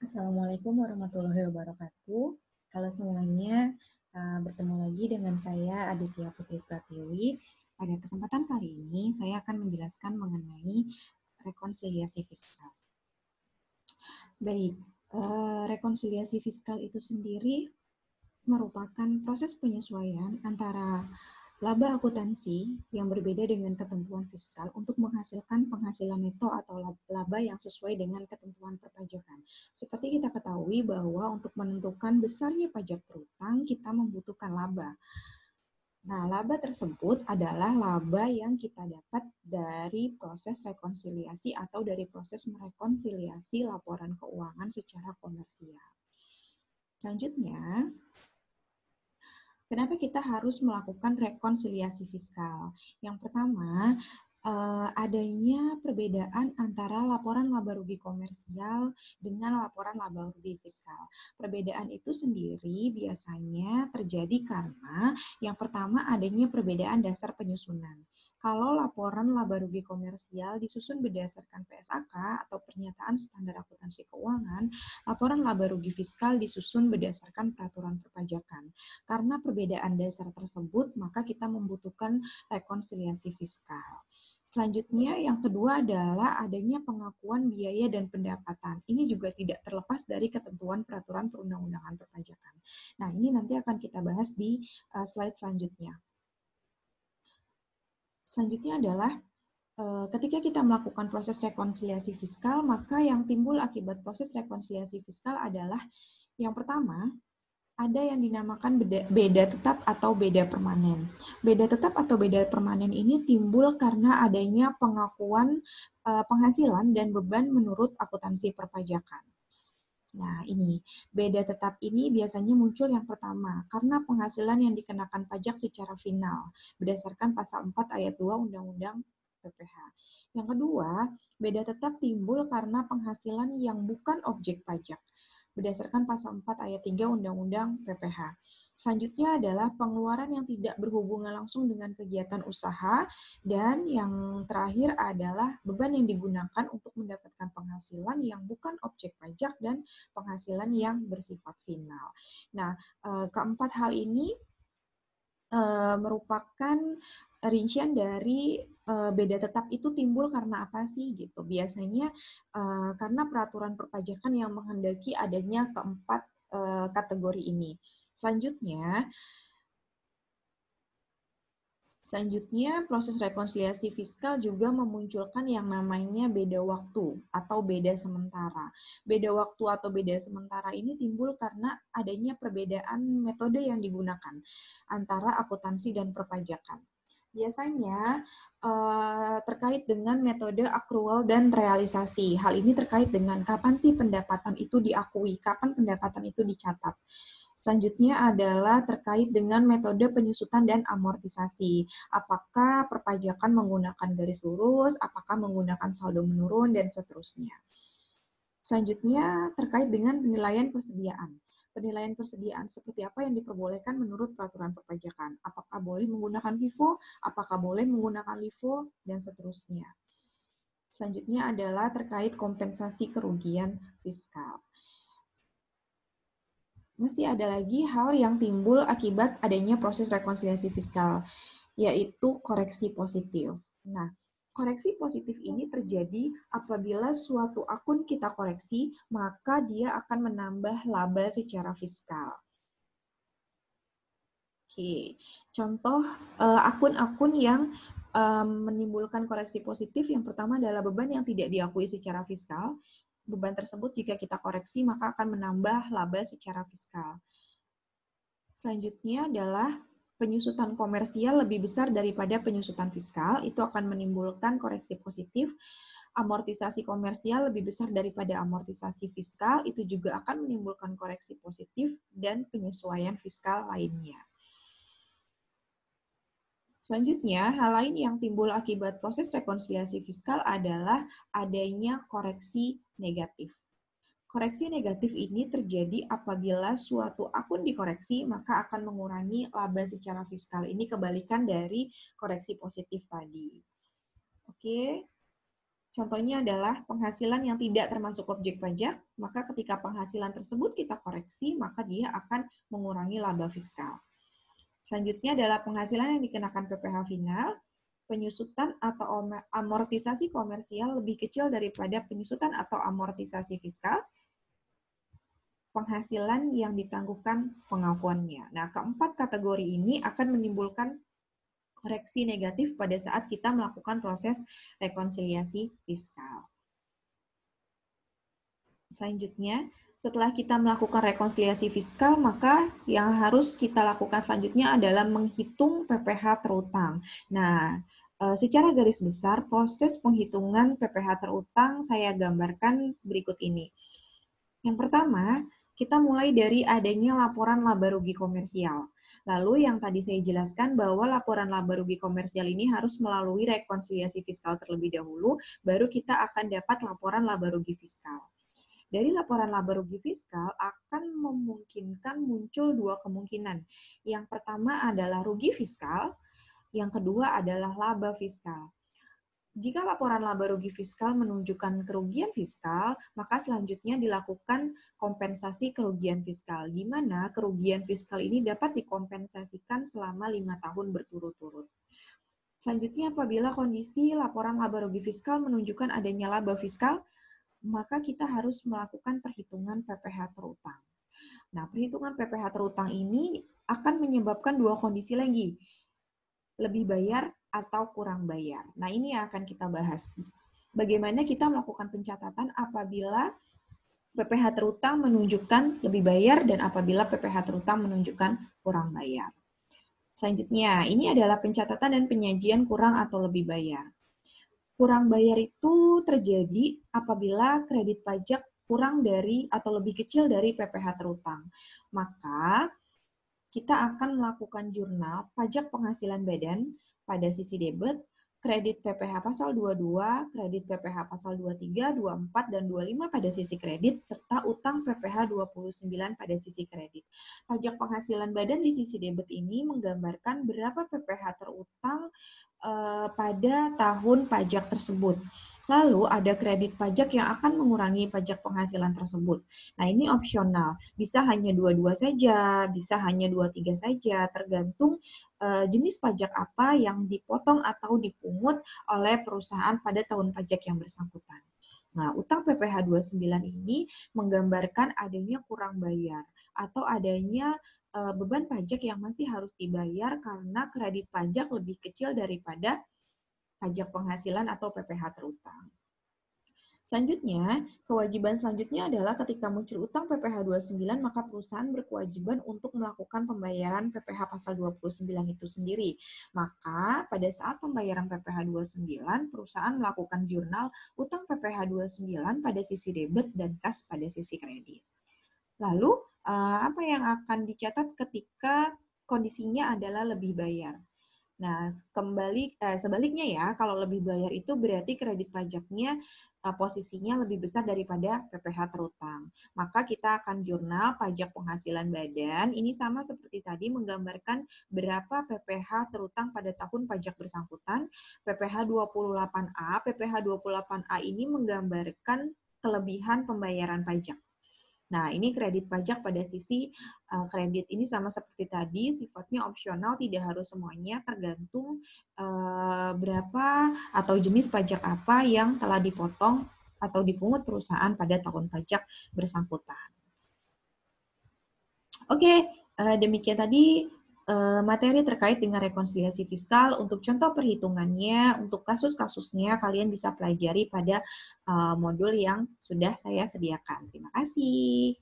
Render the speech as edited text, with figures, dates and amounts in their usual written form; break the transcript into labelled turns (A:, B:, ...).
A: Assalamualaikum warahmatullahi wabarakatuh. Halo semuanya, bertemu lagi dengan saya Aditya Putri Pratiwi. Pada kesempatan kali ini, saya akan menjelaskan mengenai rekonsiliasi fiskal. Baik, rekonsiliasi fiskal itu sendiri merupakan proses penyesuaian antara laba akuntansi yang berbeda dengan ketentuan fiskal untuk menghasilkan penghasilan neto atau laba yang sesuai dengan ketentuan perpajakan. Seperti kita ketahui bahwa untuk menentukan besarnya pajak berutang, kita membutuhkan laba. Nah, laba tersebut adalah laba yang kita dapat dari proses rekonsiliasi atau dari proses merekonsiliasi laporan keuangan secara komersial. Selanjutnya, kenapa kita harus melakukan rekonsiliasi fiskal? Yang pertama, adanya perbedaan antara laporan laba rugi komersial dengan laporan laba rugi fiskal. Perbedaan itu sendiri biasanya terjadi karena yang pertama adanya perbedaan dasar penyusunan. Kalau laporan laba rugi komersial disusun berdasarkan PSAK atau Pernyataan Standar Akuntansi Keuangan, laporan laba rugi fiskal disusun berdasarkan peraturan perpajakan. Karena perbedaan dasar tersebut, maka kita membutuhkan rekonsiliasi fiskal. Selanjutnya, yang kedua adalah adanya pengakuan biaya dan pendapatan. Ini juga tidak terlepas dari ketentuan peraturan perundang-undangan perpajakan. Nah, ini nanti akan kita bahas di slide selanjutnya. Selanjutnya adalah ketika kita melakukan proses rekonsiliasi fiskal, maka yang timbul akibat proses rekonsiliasi fiskal adalah yang pertama, ada yang dinamakan beda tetap atau beda permanen. Beda tetap atau beda permanen ini timbul karena adanya pengakuan penghasilan dan beban menurut akuntansi perpajakan. Nah, ini beda tetap ini biasanya muncul yang pertama karena penghasilan yang dikenakan pajak secara final berdasarkan pasal 4 ayat 2 Undang-Undang PPH. Yang kedua, beda tetap timbul karena penghasilan yang bukan objek pajak berdasarkan pasal 4 ayat 3 Undang-Undang PPH. Selanjutnya adalah pengeluaran yang tidak berhubungan langsung dengan kegiatan usaha, dan yang terakhir adalah beban yang digunakan untuk mendapatkan penghasilan yang bukan objek pajak dan penghasilan yang bersifat final. Nah, keempat hal ini merupakan rincian dari beda tetap itu timbul karena apa sih gitu. Biasanya karena peraturan perpajakan yang menghendaki adanya keempat kategori ini. Selanjutnya, proses rekonsiliasi fiskal juga memunculkan yang namanya beda waktu atau beda sementara. Beda waktu atau beda sementara ini timbul karena adanya perbedaan metode yang digunakan antara akuntansi dan perpajakan. Biasanya terkait dengan metode akrual dan realisasi. Hal ini terkait dengan kapan sih pendapatan itu diakui, kapan pendapatan itu dicatat. Selanjutnya adalah terkait dengan metode penyusutan dan amortisasi. Apakah perpajakan menggunakan garis lurus, apakah menggunakan saldo menurun, dan seterusnya. Selanjutnya terkait dengan penilaian persediaan. Penilaian persediaan seperti apa yang diperbolehkan menurut peraturan perpajakan. Apakah boleh menggunakan FIFO, apakah boleh menggunakan LIFO, dan seterusnya. Selanjutnya adalah terkait kompensasi kerugian fiskal. Masih ada lagi hal yang timbul akibat adanya proses rekonsiliasi fiskal, yaitu koreksi positif. Nah, koreksi positif ini terjadi apabila suatu akun kita koreksi, maka dia akan menambah laba secara fiskal. Oke, contoh akun-akun yang menimbulkan koreksi positif, yang pertama adalah beban yang tidak diakui secara fiskal. Beban tersebut jika kita koreksi maka akan menambah laba secara fiskal. Selanjutnya adalah penyusutan komersial lebih besar daripada penyusutan fiskal, itu akan menimbulkan koreksi positif. Amortisasi komersial lebih besar daripada amortisasi fiskal, itu juga akan menimbulkan koreksi positif dan penyesuaian fiskal lainnya. Selanjutnya, hal lain yang timbul akibat proses rekonsiliasi fiskal adalah adanya koreksi negatif. Koreksi negatif ini terjadi apabila suatu akun dikoreksi, maka akan mengurangi laba secara fiskal. Ini kebalikan dari koreksi positif tadi. Oke. Contohnya adalah penghasilan yang tidak termasuk objek pajak, maka ketika penghasilan tersebut kita koreksi, maka dia akan mengurangi laba fiskal. Selanjutnya adalah penghasilan yang dikenakan PPh final, penyusutan atau amortisasi komersial lebih kecil daripada penyusutan atau amortisasi fiskal, penghasilan yang ditangguhkan pengakuannya. Nah, keempat kategori ini akan menimbulkan koreksi negatif pada saat kita melakukan proses rekonsiliasi fiskal. Selanjutnya, setelah kita melakukan rekonsiliasi fiskal, maka yang harus kita lakukan selanjutnya adalah menghitung PPh terutang. Nah, secara garis besar, proses penghitungan PPh terutang saya gambarkan berikut ini. Yang pertama, kita mulai dari adanya laporan laba rugi komersial. Lalu yang tadi saya jelaskan bahwa laporan laba rugi komersial ini harus melalui rekonsiliasi fiskal terlebih dahulu, baru kita akan dapat laporan laba rugi fiskal. Dari laporan laba rugi fiskal akan memungkinkan muncul dua kemungkinan. Yang pertama adalah rugi fiskal, yang kedua adalah laba fiskal. Jika laporan laba rugi fiskal menunjukkan kerugian fiskal, maka selanjutnya dilakukan kompensasi kerugian fiskal, di mana kerugian fiskal ini dapat dikompensasikan selama 5 tahun berturut-turut. Selanjutnya, apabila kondisi laporan laba rugi fiskal menunjukkan adanya laba fiskal, maka kita harus melakukan perhitungan PPh terutang. Nah, perhitungan PPh terutang ini akan menyebabkan dua kondisi lagi, lebih bayar atau kurang bayar. Nah, ini yang akan kita bahas. Bagaimana kita melakukan pencatatan apabila PPh terutang menunjukkan lebih bayar dan apabila PPh terutang menunjukkan kurang bayar. Selanjutnya, ini adalah pencatatan dan penyajian kurang atau lebih bayar. Kurang bayar itu terjadi apabila kredit pajak kurang dari atau lebih kecil dari PPh terutang. Maka kita akan melakukan jurnal pajak penghasilan badan pada sisi debit, kredit PPh pasal 22, kredit PPh pasal 23, 24, dan 25 pada sisi kredit, serta utang PPh 29 pada sisi kredit. Pajak penghasilan badan di sisi debit ini menggambarkan berapa PPh terutang pada tahun pajak tersebut. Lalu ada kredit pajak yang akan mengurangi pajak penghasilan tersebut. Nah, ini opsional. Bisa hanya 22 saja, bisa hanya 23 saja, tergantung jenis pajak apa yang dipotong atau dipungut oleh perusahaan pada tahun pajak yang bersangkutan. Nah, utang PPh 29 ini menggambarkan adanya kurang bayar atau adanya beban pajak yang masih harus dibayar karena kredit pajak lebih kecil daripada pajak penghasilan atau PPh terutang. Selanjutnya, kewajiban selanjutnya adalah ketika muncul utang PPh 29, maka perusahaan berkewajiban untuk melakukan pembayaran PPh pasal 29 itu sendiri. Maka pada saat pembayaran PPh 29, perusahaan melakukan jurnal utang PPh 29 pada sisi debit dan kas pada sisi kredit. Lalu, apa yang akan dicatat ketika kondisinya adalah lebih bayar? Nah, sebaliknya ya, kalau lebih bayar itu berarti kredit pajaknya posisinya lebih besar daripada PPh terutang. Maka kita akan jurnal pajak penghasilan badan, ini sama seperti tadi menggambarkan berapa PPh terutang pada tahun pajak bersangkutan. PPh 28A, PPh 28A ini menggambarkan kelebihan pembayaran pajak. Nah, ini kredit pajak pada sisi kredit ini sama seperti tadi, sifatnya opsional, tidak harus semuanya, tergantung berapa atau jenis pajak apa yang telah dipotong atau dipungut perusahaan pada tahun pajak bersangkutan. Oke, demikian tadi materi terkait dengan rekonsiliasi fiskal. Untuk contoh perhitungannya, untuk kasus-kasusnya kalian bisa pelajari pada modul yang sudah saya sediakan. Terima kasih.